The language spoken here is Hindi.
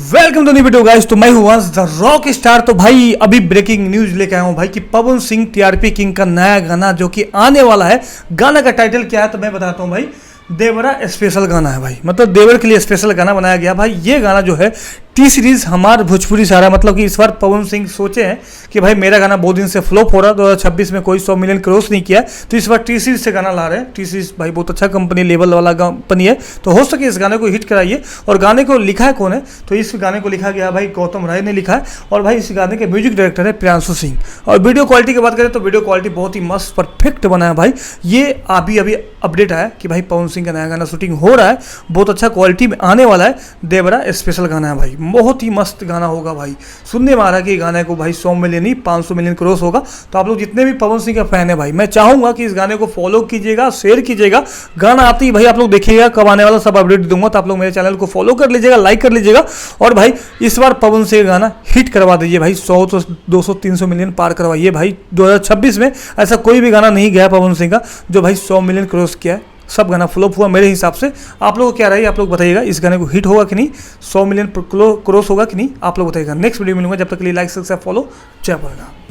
Welcome to new video guys. तो मैं हूं वंस द रॉक स्टार। तो भाई अभी ब्रेकिंग न्यूज लेके आया हूं भाई कि पवन सिंह टीआरपी किंग का नया गाना जो कि आने वाला है। गाना का टाइटल क्या है तो मैं बताता हूं भाई। देवरा स्पेशल गाना है भाई, मतलब देवर के लिए स्पेशल गाना बनाया गया भाई। ये गाना जो है टी सीरीज हमार भोजपुरी सारा, मतलब कि इस बार पवन सिंह सोचे हैं कि भाई मेरा गाना बहुत दिन से फ्लॉप हो रहा है, 2026 में कोई 100 मिलियन क्रॉस नहीं किया, तो इस बार टी सीरीज से गाना ला रहे हैं। टी सीरीज भाई बहुत अच्छा कंपनी, लेवल वाला कंपनी है, तो हो सके इस गाने को हिट कराइए। और गाने को लिखा है कौन है तो इस गाने को लिखा गया भाई गौतम राय ने लिखा है, और भाई इस गाने के म्यूजिक डायरेक्टर है प्रियांशु सिंह। और वीडियो क्वालिटी की बात करें तो वीडियो क्वालिटी बहुत ही मस्त परफेक्ट बना है भाई। ये अभी अभी अपडेट आया कि भाई पवन सिंह का नया गाना शूटिंग हो रहा है, बहुत अच्छा क्वालिटी में आने वाला है। देवरा स्पेशल गाना है भाई, बहुत ही मस्त गाना होगा भाई। सुनने में आ रहा है कि गाने को भाई 100 मिलियन नहीं 500 मिलियन क्रॉस होगा। तो आप लोग जितने भी पवन सिंह का फैन है भाई, मैं चाहूंगा कि इस गाने को फॉलो कीजिएगा, शेयर कीजिएगा। गाना आते ही भाई आप लोग देखिएगा, कब आने वाला सब अपडेट दूंगा, तो आप लोग मेरे चैनल को फॉलो कर लीजिएगा, लाइक कर लीजिएगा। और भाई इस बार पवन सिंह का गाना हिट करवा दीजिए भाई, 100 तो 200 300 मिलियन पार करवाइए भाई। 2026 में ऐसा कोई भी गाना नहीं गया पवन सिंह का जो भाई 100 मिलियन क्रॉस किया है। सब गाना फ्लॉप हुआ मेरे हिसाब से। आप लोगों को क्या रही आप लोग बताइएगा, इस गाने को हिट होगा कि नहीं, 100 मिलियन क्रॉस होगा कि नहीं, आप लोग बताइएगा। नेक्स्ट वीडियो मिलूंगा, जब तक के लिए लाइक सब्सक्राइब फॉलो। जय बलराम।